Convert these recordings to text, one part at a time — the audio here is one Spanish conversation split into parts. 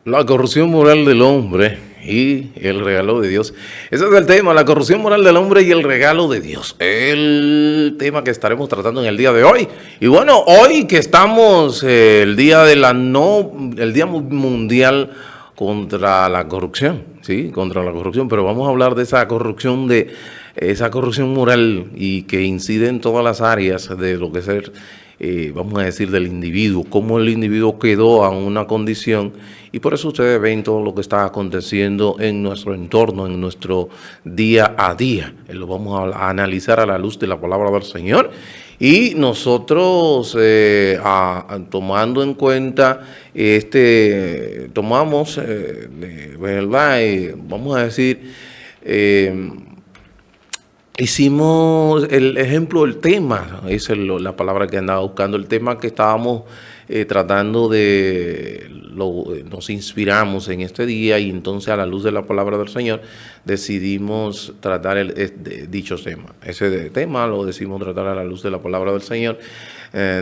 La corrupción moral del hombre y el regalo de Dios. Ese es el tema, la corrupción moral del hombre y el regalo de Dios. El tema que estaremos tratando en el día de hoy. Y bueno, hoy que estamos el día de el Día Mundial contra la corrupción, sí, contra la corrupción, pero vamos a hablar de esa corrupción moral y que incide en todas las áreas de lo que es vamos a decir, del individuo, cómo el individuo quedó a una condición, y por eso ustedes ven todo lo que está aconteciendo en nuestro entorno, en nuestro día a día. Lo vamos a analizar a la luz de la palabra del Señor, y nosotros tomando en cuenta tomamos, ¿verdad? Vamos a decir, hicimos el ejemplo, el tema, esa es la palabra que andaba buscando, el tema que estábamos tratando nos inspiramos en este día, y entonces a la luz de la palabra del Señor decidimos tratar dicho tema. Ese tema lo decidimos tratar a la luz de la palabra del Señor.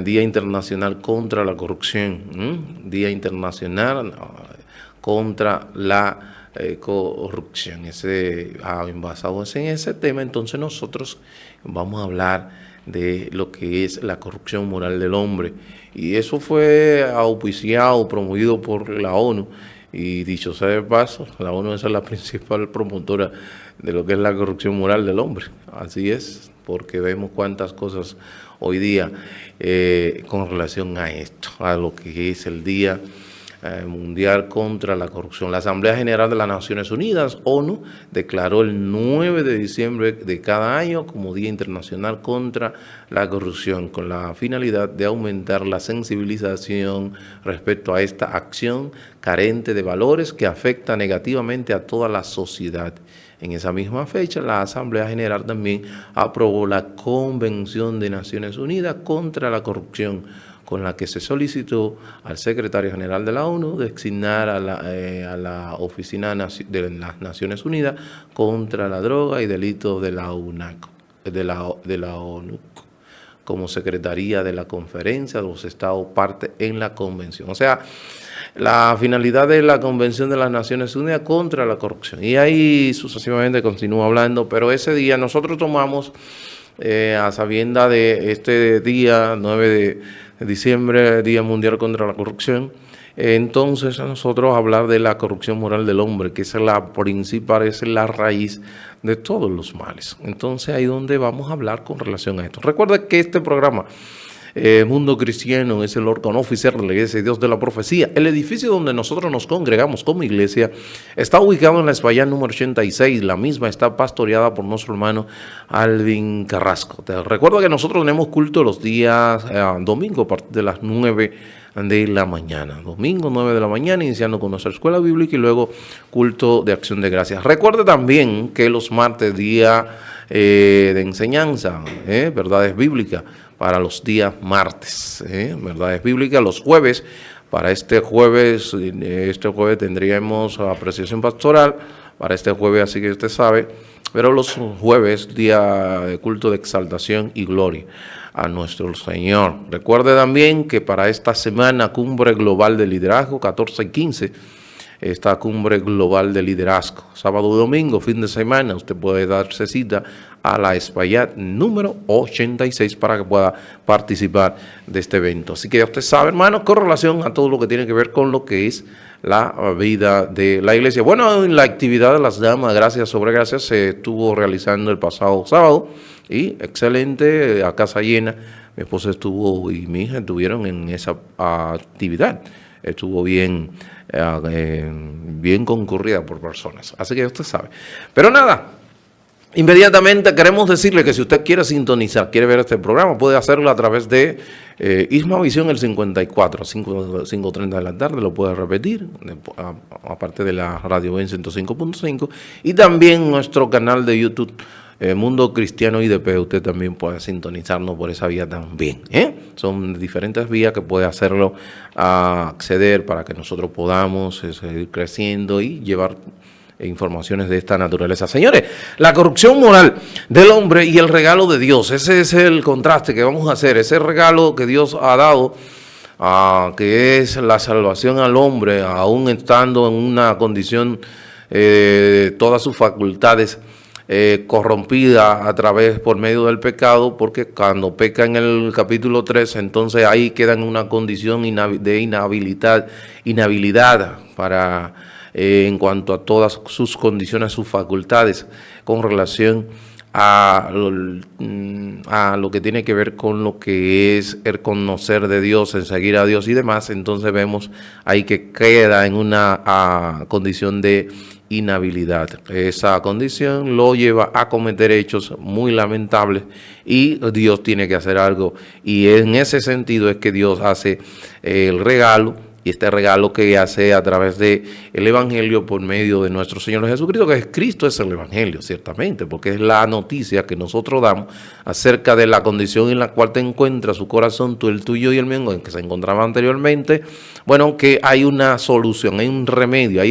Día Internacional contra la Corrupción, Día Internacional contra la corrupción. Basados en ese tema, entonces nosotros vamos a hablar de lo que es la corrupción moral del hombre, y eso fue auspiciado, promovido por la ONU, y dicho sea de paso, la ONU es la principal promotora de lo que es la corrupción moral del hombre. Así es, porque vemos cuántas cosas hoy día con relación a esto, a lo que es el Día Mundial contra la Corrupción. La Asamblea General de las Naciones Unidas, ONU, declaró el 9 de diciembre de cada año como Día Internacional contra la Corrupción, con la finalidad de aumentar la sensibilización respecto a esta acción carente de valores que afecta negativamente a toda la sociedad. En esa misma fecha, la Asamblea General también aprobó la Convención de Naciones Unidas contra la Corrupción, con la que se solicitó al secretario general de la ONU designar a la Oficina de las Naciones Unidas contra la Droga y Delitos de la ONU como secretaría de la Conferencia de los Estados parte en la Convención. O sea, la finalidad de la Convención de las Naciones Unidas contra la Corrupción. Y ahí sucesivamente continúa hablando, pero ese día nosotros tomamos, a sabienda de este día, 9 de diciembre, Día Mundial contra la Corrupción, entonces a nosotros hablar de la corrupción moral del hombre, que es la principal, es la raíz de todos los males. Entonces ahí donde vamos a hablar con relación a esto. Recuerda que este programa, Mundo Cristiano, es el órgano oficial de la Iglesia de Dios de la Profecía. El edificio donde nosotros nos congregamos como iglesia está ubicado en la Espaillán número 86. La misma está pastoreada por nuestro hermano Alvin Carrasco. Te recuerdo que nosotros tenemos culto los días domingo a partir de las 9 de la mañana. Domingo 9 de la mañana, iniciando con nuestra escuela bíblica y luego culto de acción de gracias. Recuerde también que los martes, día de enseñanza, verdades bíblicas, para los días martes, verdades bíblicas. Los jueves, para este jueves tendríamos apreciación pastoral, para este jueves, así que usted sabe, pero los jueves, día de culto de exaltación y gloria a nuestro Señor. Recuerde también que para esta semana, Cumbre Global de Liderazgo, 14 y 15, esta Cumbre Global de Liderazgo, sábado y domingo, fin de semana, usted puede darse cita a la Espaillat número 86 para que pueda participar de este evento. Así que usted sabe, hermano, con relación a todo lo que tiene que ver con lo que es la vida de la iglesia. Bueno, la actividad de las damas, gracias sobre gracias, se estuvo realizando el pasado sábado, y excelente, a casa llena. Mi esposa estuvo y mi hija estuvieron en esa actividad. Estuvo bien concurrida por personas. Así que usted sabe. Pero nada, inmediatamente queremos decirle que si usted quiere sintonizar, quiere ver este programa, puede hacerlo a través de Isma Visión, el 54, 5:30 de la tarde, lo puede repetir, aparte de la Radio Ben 105.5, y también nuestro canal de YouTube, Mundo Cristiano IDP. Usted también puede sintonizarnos por esa vía también. Son diferentes vías que puede hacerlo, a acceder para que nosotros podamos seguir creciendo y llevar informaciones de esta naturaleza. Señores, la corrupción moral del hombre y el regalo de Dios, ese es el contraste que vamos a hacer, ese regalo que Dios ha dado que es la salvación al hombre, aún estando en una condición, todas sus facultades corrompida a través por medio del pecado, porque cuando peca en el capítulo 3, entonces ahí queda en una condición de inhabilidad para en cuanto a todas sus condiciones, sus facultades con relación a lo que tiene que ver con lo que es el conocer de Dios, en seguir a Dios y demás. Entonces vemos ahí que queda en una condición de inhabilidad. Esa condición lo lleva a cometer hechos muy lamentables y Dios tiene que hacer algo, y en ese sentido es que Dios hace el regalo, y este regalo que hace a través de el Evangelio por medio de nuestro Señor Jesucristo, que Cristo es el Evangelio, ciertamente, porque es la noticia que nosotros damos acerca de la condición en la cual te encuentras su corazón, tú, el tuyo y el mío, en que se encontraba anteriormente. Bueno, que hay una solución, hay un remedio,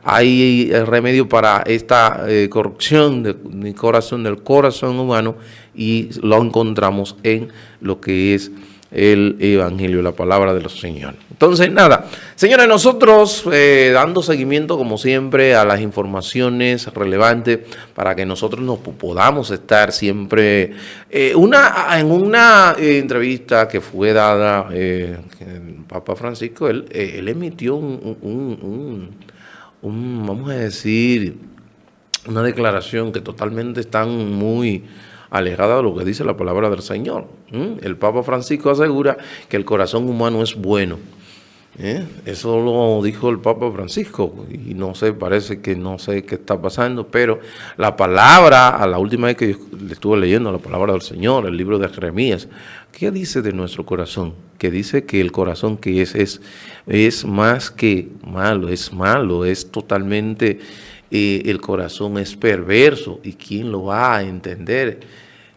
hay remedio para esta corrupción del corazón humano, y lo encontramos en lo que es el Evangelio, la palabra del Señor. Entonces, nada, señores, nosotros dando seguimiento, como siempre, a las informaciones relevantes para que nosotros nos podamos estar siempre. En una entrevista que fue dada, el Papa Francisco, él emitió vamos a decir, una declaración que totalmente está muy alejada de lo que dice la palabra del Señor. El Papa Francisco asegura que el corazón humano es bueno. Eso lo dijo el Papa Francisco, y no sé, parece que no sé qué está pasando, pero la palabra, a la última vez que yo le estuve leyendo la palabra del Señor, el libro de Jeremías, ¿qué dice de nuestro corazón? Que dice que el corazón que es más que malo, es totalmente, el corazón es perverso, y ¿quién lo va a entender?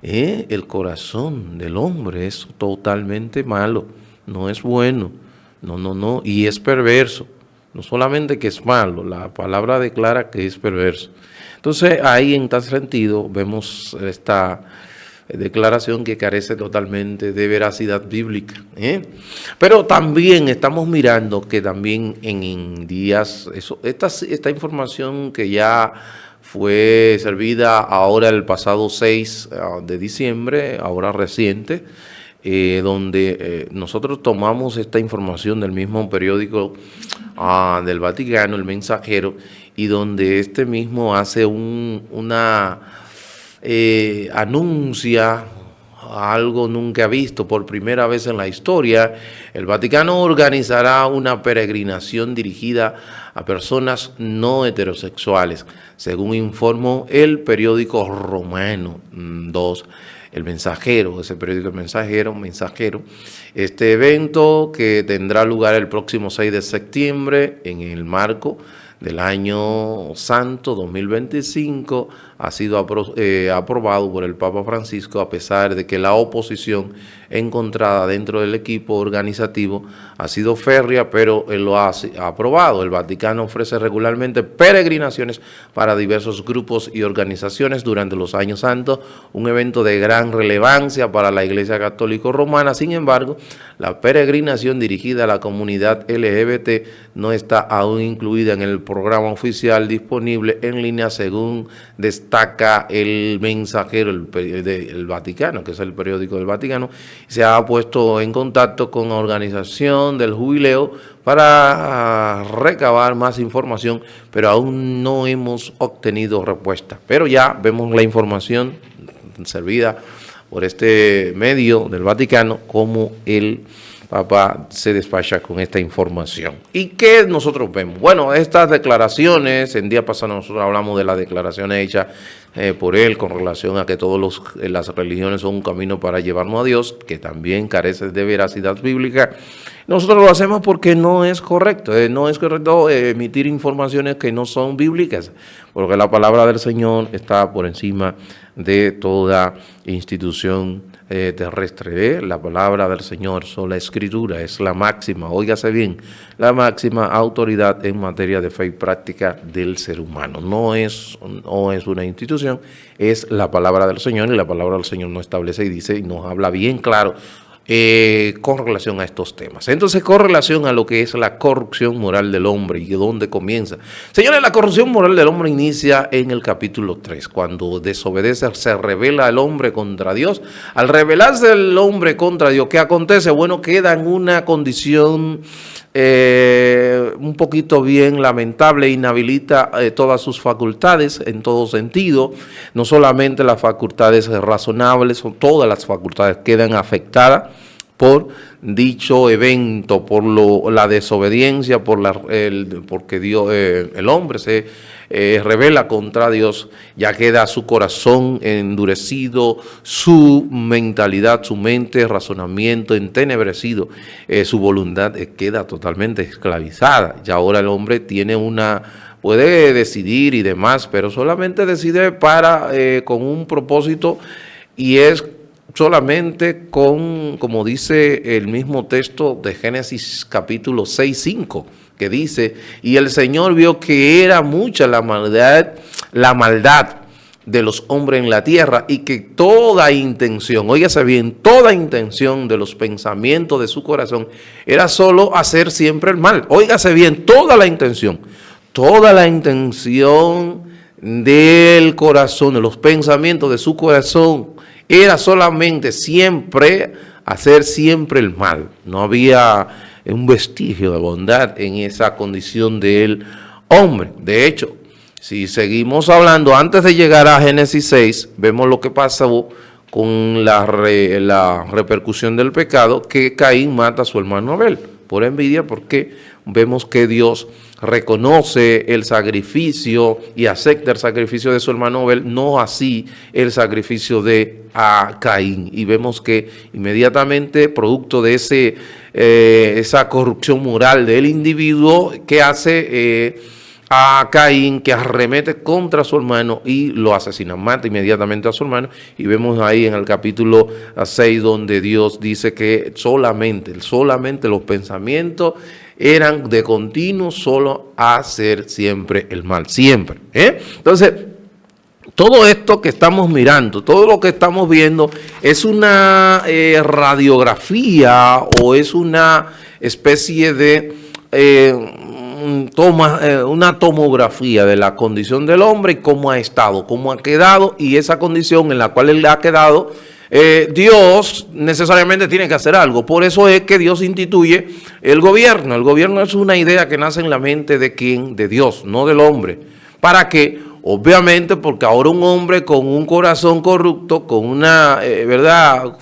El corazón del hombre es totalmente malo, no es bueno. No, y es perverso. No solamente que es malo, la palabra declara que es perverso. Entonces, ahí en tal sentido vemos esta declaración que carece totalmente de veracidad bíblica. Pero también estamos mirando que también en días, esta información que ya fue servida ahora el pasado 6 de diciembre, ahora reciente, donde nosotros tomamos esta información del mismo periódico del Vaticano, El Mensajero, y donde este mismo hace anuncia algo nunca visto por primera vez en la historia. El Vaticano organizará una peregrinación dirigida a personas no heterosexuales, según informó el periódico romano 2. El Mensajero, ese periódico El Mensajero. Este evento, que tendrá lugar el próximo 6 de septiembre en el marco del Año Santo 2025, ha sido aprobado por el Papa Francisco, a pesar de que la oposición encontrada dentro del equipo organizativo ha sido férrea, pero él lo ha aprobado. El Vaticano ofrece regularmente peregrinaciones para diversos grupos y organizaciones durante los años santos, un evento de gran relevancia para la Iglesia Católica Romana. Sin embargo, la peregrinación dirigida a la comunidad LGBT no está aún incluida en el programa oficial disponible en línea, según destaca El Mensajero, el Vaticano, que es el periódico del Vaticano. Se ha puesto en contacto con la organización del jubileo para recabar más información, pero aún no hemos obtenido respuesta. Pero ya vemos la información servida por este medio del Vaticano, como el Papa se despacha con esta información. ¿Y qué nosotros vemos? Bueno, estas declaraciones, en día pasado nosotros hablamos de las declaraciones hechas por él con relación a que todas las religiones son un camino para llevarnos a Dios, que también carece de veracidad bíblica. Nosotros lo hacemos porque no es correcto, emitir informaciones que no son bíblicas, porque la palabra del Señor está por encima de toda institución terrestre. La palabra del Señor, sola Escritura, es la máxima, óigase bien, la máxima autoridad en materia de fe y práctica del ser humano. No es una institución, es la palabra del Señor, y la palabra del Señor nos establece y dice y nos habla bien claro con relación a estos temas. Entonces, con relación a lo que es la corrupción moral del hombre y dónde comienza. Señores, la corrupción moral del hombre inicia en el capítulo 3, cuando desobedece, se rebela el hombre contra Dios. Al rebelarse el hombre contra Dios, ¿qué acontece? Bueno, queda en una condición un poquito bien lamentable, inhabilita todas sus facultades en todo sentido, no solamente las facultades razonables, todas las facultades quedan afectadas por dicho evento, por la desobediencia, porque Dios, el hombre se rebela contra Dios, ya queda su corazón endurecido, su mentalidad, su mente, razonamiento entenebrecido, su voluntad queda totalmente esclavizada. Ya ahora el hombre tiene puede decidir y demás, pero solamente decide con un propósito, y es solamente como dice el mismo texto de Génesis capítulo 6:5, que dice, y el Señor vio que era mucha la maldad de los hombres en la tierra, y que toda intención, óigase bien, toda intención de los pensamientos de su corazón era solo hacer siempre el mal. Óigase bien, toda la intención del corazón, de los pensamientos de su corazón, era solamente siempre hacer siempre el mal. No había un vestigio de bondad en esa condición del hombre. De hecho, si seguimos hablando, antes de llegar a Génesis 6, vemos lo que pasó con la repercusión del pecado, que Caín mata a su hermano Abel por envidia, porque vemos que Dios reconoce el sacrificio y acepta el sacrificio de su hermano Abel, no así el sacrificio de Caín. Y vemos que inmediatamente, producto de esa corrupción moral del individuo, que hace a Caín, que arremete contra su hermano y lo asesina, mata inmediatamente a su hermano. Y vemos ahí en el capítulo 6 donde Dios dice que solamente los pensamientos eran de continuo solo hacer siempre el mal, siempre. Entonces, todo esto que estamos mirando, todo lo que estamos viendo es una radiografía, o es una especie de una tomografía de la condición del hombre y cómo ha estado, cómo ha quedado, y esa condición en la cual él ha quedado. Dios necesariamente tiene que hacer algo. Por eso es que Dios instituye el gobierno. El gobierno es una idea que nace en la mente ¿de quién? De Dios, no del hombre. ¿Para qué? Obviamente porque ahora un hombre con un corazón corrupto, con una, ¿verdad?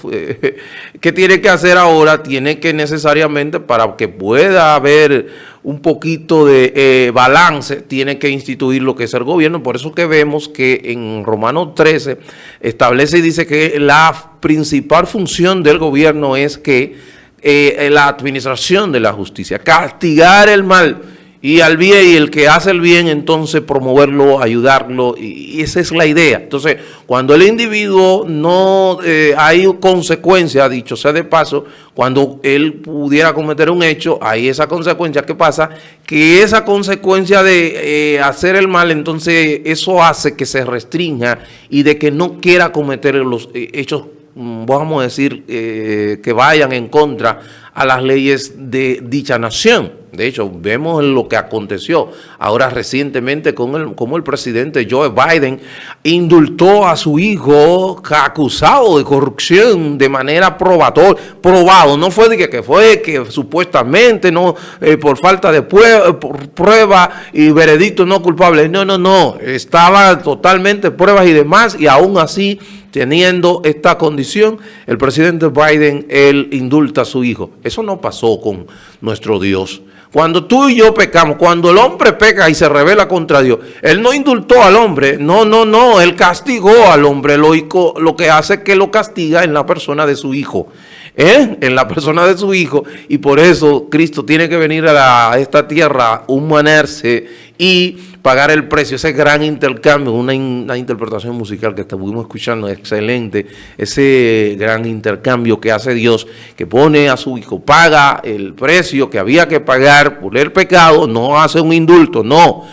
¿Qué tiene que hacer ahora? Tiene que necesariamente, para que pueda haber un poquito de balance, tiene que instituir lo que es el gobierno. Por eso que vemos que en Romanos 13 establece y dice que la principal función del gobierno es que la administración de la justicia, castigar el mal y al bien, y el que hace el bien, entonces promoverlo, ayudarlo, y esa es la idea. Entonces, cuando el individuo no hay consecuencia, dicho sea de paso, cuando él pudiera cometer un hecho, hay esa consecuencia. ¿Qué pasa? Que esa consecuencia de hacer el mal, entonces eso hace que se restrinja y de que no quiera cometer los hechos, vamos a decir, que vayan en contra a las leyes de dicha nación. De hecho, vemos lo que aconteció ahora recientemente como el presidente Joe Biden indultó a su hijo acusado de corrupción de manera probado. No fue de que supuestamente no por falta de prueba y veredicto no culpable. No. Estaba totalmente pruebas y demás, y aún así, teniendo esta condición, el presidente Biden, él indulta a su hijo. Eso no pasó con nuestro Dios. Cuando tú y yo pecamos, cuando el hombre peca y se rebela contra Dios, él no indultó al hombre, no, él castigó al hombre, lo que hace es que lo castiga en la persona de su hijo. En la persona de su hijo, y por eso Cristo tiene que venir a esta tierra, humanarse y pagar el precio, ese gran intercambio, una interpretación musical que estuvimos escuchando, excelente, ese gran intercambio que hace Dios, que pone a su hijo, paga el precio que había que pagar por el pecado, no hace un indulto, no.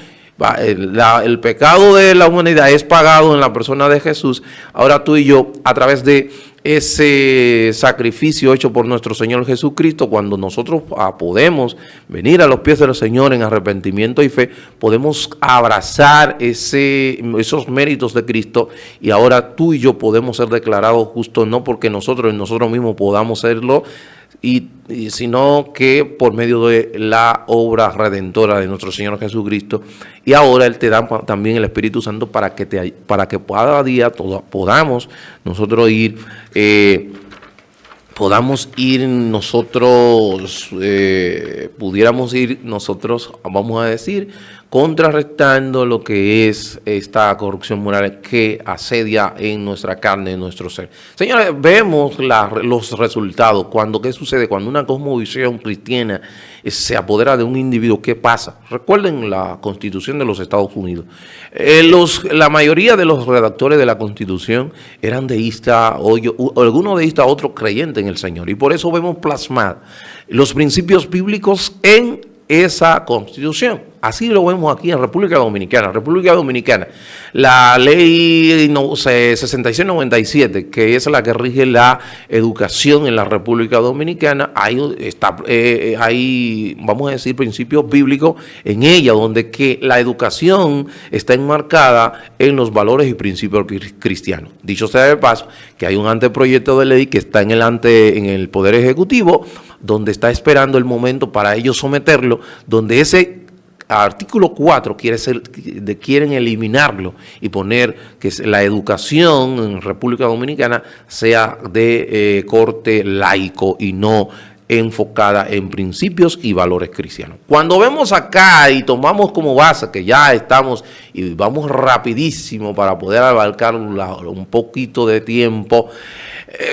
El pecado de la humanidad es pagado en la persona de Jesús. Ahora tú y yo, a través de ese sacrificio hecho por nuestro Señor Jesucristo, cuando nosotros podemos venir a los pies del Señor en arrepentimiento y fe, podemos abrazar esos méritos de Cristo, y ahora tú y yo podemos ser declarados justos, no porque nosotros mismos podamos serlo, sino que por medio de la obra redentora de nuestro Señor Jesucristo. Y ahora Él te da también el Espíritu Santo para que cada día podamos nosotros pudiéramos ir nosotros, vamos a decir, contrarrestando lo que es esta corrupción moral que asedia en nuestra carne, en nuestro ser. Señores, vemos los resultados. ¿Qué sucede? Cuando una cosmovisión cristiana se apodera de un individuo, ¿qué pasa? Recuerden la Constitución de los Estados Unidos. La mayoría de los redactores de la Constitución eran deístas, algunos deístas, otros creyentes en el Señor. Y por eso vemos plasmados los principios bíblicos en esa Constitución. Así lo vemos aquí en República Dominicana. República Dominicana, la ley 6697, que es la que rige la educación en la República Dominicana, hay, vamos a decir, principios bíblicos en ella, donde que la educación está enmarcada en los valores y principios cristianos. Dicho sea de paso, que hay un anteproyecto de ley que está en el Poder Ejecutivo, donde está esperando el momento para ellos someterlo, donde ese artículo 4 quieren eliminarlo y poner que la educación en República Dominicana sea de corte laico y no enfocada en principios y valores cristianos. Cuando vemos acá y tomamos como base que ya estamos y vamos rapidísimo para poder abarcar un poquito de tiempo,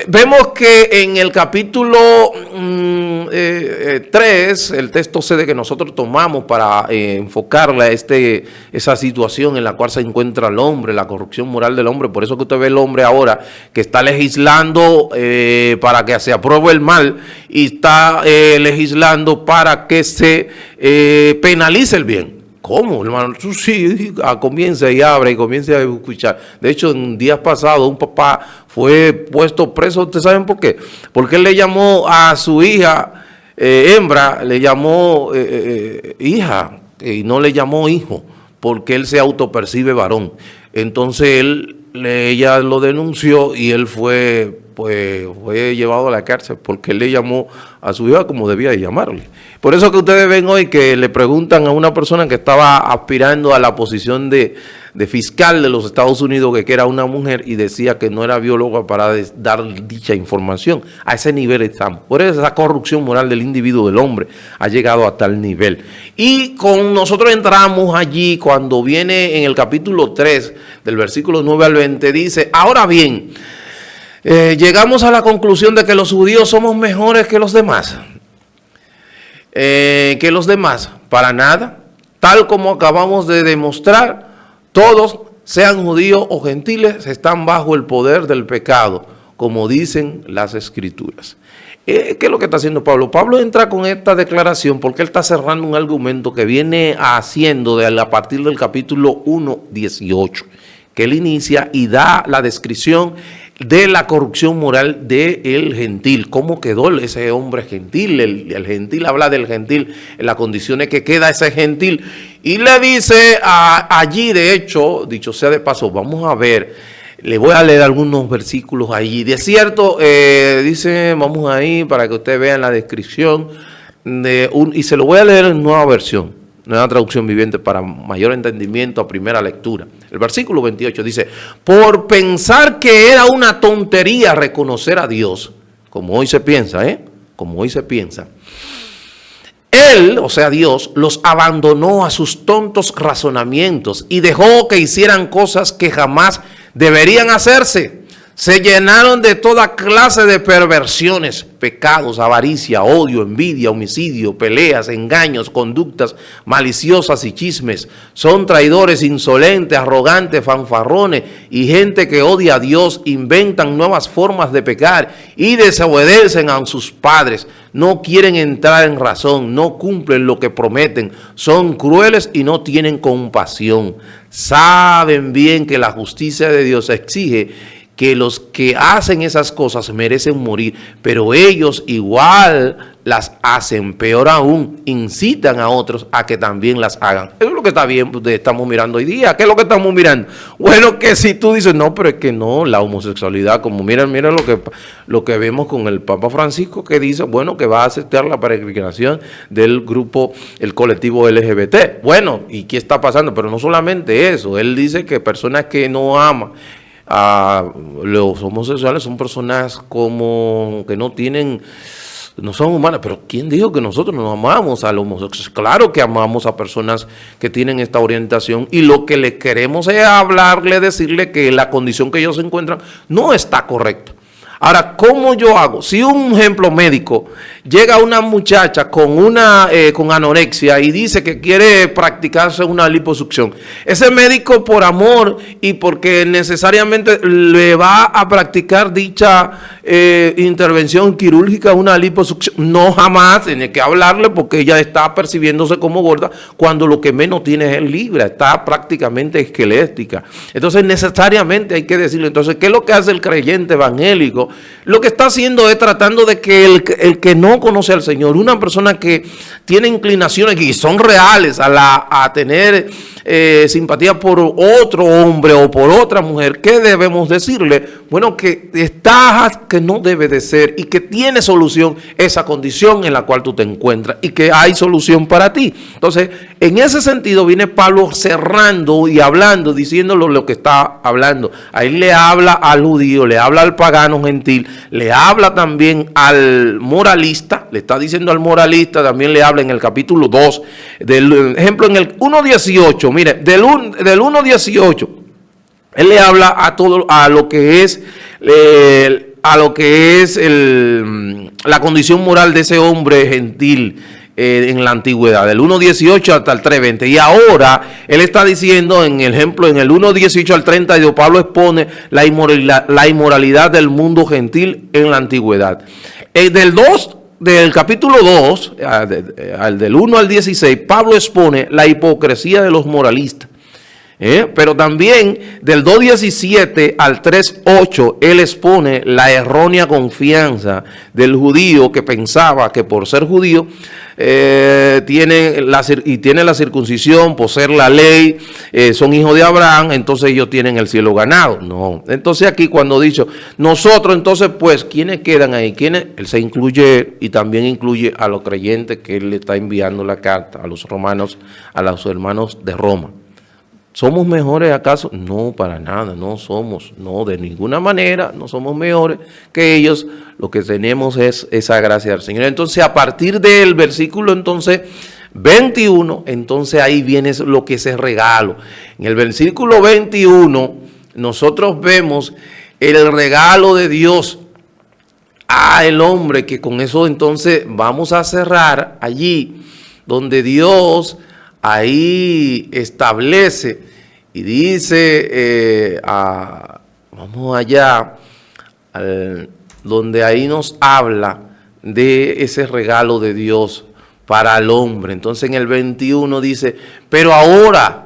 vemos que en el capítulo 3, el texto C que nosotros tomamos para enfocarla esa situación en la cual se encuentra el hombre, la corrupción moral del hombre. Por eso que usted ve el hombre ahora que está legislando para que se apruebe el mal y está legislando para que se penalice el bien. ¿Cómo, hermano? Tú sí, comienza y abre y comienza a escuchar. De hecho, en días pasados un papá fue puesto preso. ¿Ustedes saben por qué? Porque él le llamó a su hija hembra, le llamó hija y no le llamó hijo, porque él se autopercibe varón. Entonces ella lo denunció y él fue llevado a la cárcel porque él le llamó a su hija como debía de llamarle. Por eso que ustedes ven hoy que le preguntan a una persona que estaba aspirando a la posición de fiscal de los Estados Unidos que era una mujer y decía que no era bióloga para dar dicha información. A ese nivel estamos. Por eso esa corrupción moral del individuo, del hombre, ha llegado a tal nivel. Y con nosotros entramos allí cuando viene en el capítulo 3, del versículo 9 al 20, dice, ahora bien, llegamos a la conclusión de que los judíos somos mejores que los demás. Para nada. Tal como acabamos de demostrar, todos, sean judíos o gentiles, están bajo el poder del pecado, como dicen las Escrituras. ¿Qué es lo que está haciendo Pablo? Pablo entra con esta declaración porque él está cerrando un argumento que viene haciendo a partir del capítulo 1:18, que él inicia y da la descripción de la corrupción moral del gentil. ¿Cómo quedó ese hombre gentil? El gentil habla del gentil, en las condiciones que queda ese gentil. Y le dice allí, de hecho, dicho sea de paso, vamos a ver, le voy a leer algunos versículos allí. De cierto, dice, vamos ahí para que ustedes vean la descripción, y se lo voy a leer en nueva versión. Nueva traducción viviente para mayor entendimiento a primera lectura. El versículo 28 dice, por pensar que era una tontería reconocer a Dios, como hoy se piensa, como hoy se piensa, Él, o sea Dios, los abandonó a sus tontos razonamientos y dejó que hicieran cosas que jamás deberían hacerse. Se llenaron de toda clase de perversiones, pecados, avaricia, odio, envidia, homicidio, peleas, engaños, conductas maliciosas y chismes. Son traidores, insolentes, arrogantes, fanfarrones y gente que odia a Dios. Inventan nuevas formas de pecar y desobedecen a sus padres. No quieren entrar en razón, no cumplen lo que prometen. Son crueles y no tienen compasión. Saben bien que la justicia de Dios exige que los que hacen esas cosas merecen morir, pero ellos igual las hacen, peor aún, incitan a otros a que también las hagan. Eso es lo que está bien, estamos mirando hoy día. ¿Qué es lo que estamos mirando? Bueno, que si tú dices, no, pero es que no, la homosexualidad, como mira lo que vemos con el Papa Francisco, que dice, bueno, que va a aceptar la peregrinación del grupo, el colectivo LGBT. Bueno, ¿y qué está pasando? Pero no solamente eso, él dice que personas que no aman a los homosexuales son personas como que no tienen, no son humanas. Pero ¿quién dijo que nosotros no amamos a los homosexuales? Claro que amamos a personas que tienen esta orientación, y lo que les queremos es hablarle, decirle que la condición que ellos se encuentran no está correcta. Ahora, ¿cómo yo hago? Si un ejemplo médico llega una muchacha con anorexia y dice que quiere practicarse una liposucción, ese médico, por amor y porque necesariamente le va a practicar dicha intervención quirúrgica, una liposucción, no, jamás tiene que hablarle, porque ella está percibiéndose como gorda cuando lo que menos tiene es libra, está prácticamente esquelética. Entonces necesariamente hay que decirle. Entonces, ¿qué es lo que hace el creyente evangélico? Lo que está haciendo es tratando de que el que no conoce al Señor, una persona que tiene inclinaciones y son reales a tener simpatía por otro hombre o por otra mujer, ¿qué debemos decirle? Bueno, que que no debe de ser, y que tiene solución esa condición en la cual tú te encuentras, y que hay solución para ti. Entonces, en ese sentido viene Pablo cerrando y hablando, diciéndolo lo que está hablando. Ahí le habla al judío, le habla al pagano gentil, le habla también al moralista, le está diciendo al moralista, también le habla en el capítulo 2, del ejemplo en el 1:18, mire, del 1:18, él le habla a lo que es la condición moral de ese hombre gentil en la antigüedad, del 1:18 hasta el 3:20. Y ahora él está diciendo, en el ejemplo, en el 1:18 al 32, Pablo expone la inmoralidad del mundo gentil en la antigüedad. Del capítulo 2, del 1 al 16, Pablo expone la hipocresía de los moralistas. Pero también del 2:17 al 3:8, él expone la errónea confianza del judío que pensaba que por ser judío tiene la circuncisión, poseer la ley, son hijos de Abraham, entonces ellos tienen el cielo ganado. No. Entonces aquí cuando dicho nosotros, entonces pues, ¿quiénes quedan ahí? ¿Quiénes? Él se incluye, y también incluye a los creyentes que él le está enviando la carta, a los romanos, a los hermanos de Roma. ¿Somos mejores acaso? No, para nada, no somos, no, de ninguna manera, no somos mejores que ellos. Lo que tenemos es esa gracia del Señor. Entonces, a partir del versículo 21, entonces ahí viene lo que es el regalo. En el versículo 21, nosotros vemos el regalo de Dios a el hombre, que con eso entonces vamos a cerrar allí, donde Dios ahí establece y dice, vamos allá, donde ahí nos habla de ese regalo de Dios para el hombre. Entonces en el 21 dice, pero ahora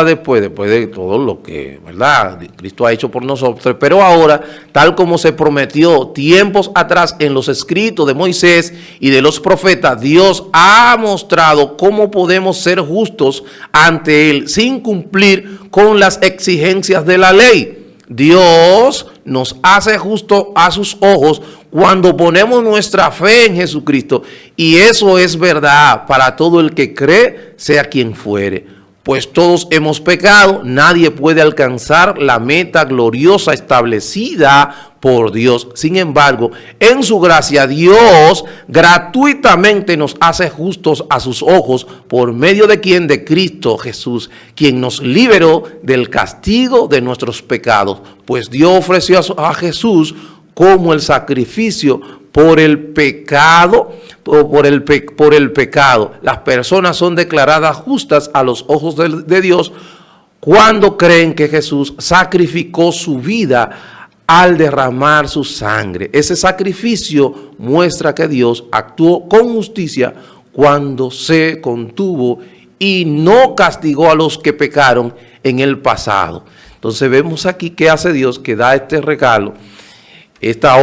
después de todo lo que, ¿verdad?, Cristo ha hecho por nosotros, pero ahora, tal como se prometió tiempos atrás en los escritos de Moisés y de los profetas, Dios ha mostrado cómo podemos ser justos ante Él sin cumplir con las exigencias de la ley. Dios nos hace justo a sus ojos cuando ponemos nuestra fe en Jesucristo, y eso es verdad para todo el que cree, sea quien fuere. Pues todos hemos pecado, nadie puede alcanzar la meta gloriosa establecida por Dios. Sin embargo, en su gracia, Dios gratuitamente nos hace justos a sus ojos, por medio de quien, de Cristo Jesús, quien nos liberó del castigo de nuestros pecados. Pues Dios ofreció a Jesús como el sacrificio por el pecado, por el pecado. Las personas son declaradas justas a los ojos de Dios cuando creen que Jesús sacrificó su vida al derramar su sangre. Ese sacrificio muestra que Dios actuó con justicia cuando se contuvo y no castigó a los que pecaron en el pasado. Entonces vemos aquí que hace Dios, que da este regalo,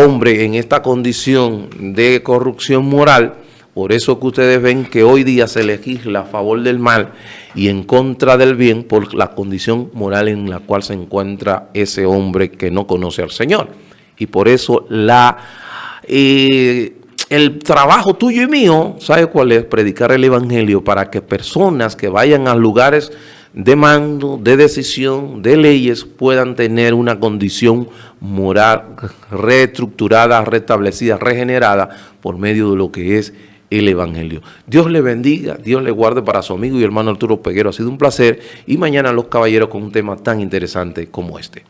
hombre en esta condición de corrupción moral. Por eso que ustedes ven que hoy día se legisla a favor del mal y en contra del bien por la condición moral en la cual se encuentra ese hombre que no conoce al Señor. Y por eso el trabajo tuyo y mío, ¿sabe cuál es? Predicar el evangelio para que personas que vayan a lugares de mando, de decisión, de leyes, puedan tener una condición moral reestructurada, restablecida, regenerada por medio de lo que es el evangelio. Dios le bendiga, Dios le guarde para su amigo y hermano Arturo Peguero. Ha sido un placer y mañana los caballeros con un tema tan interesante como este.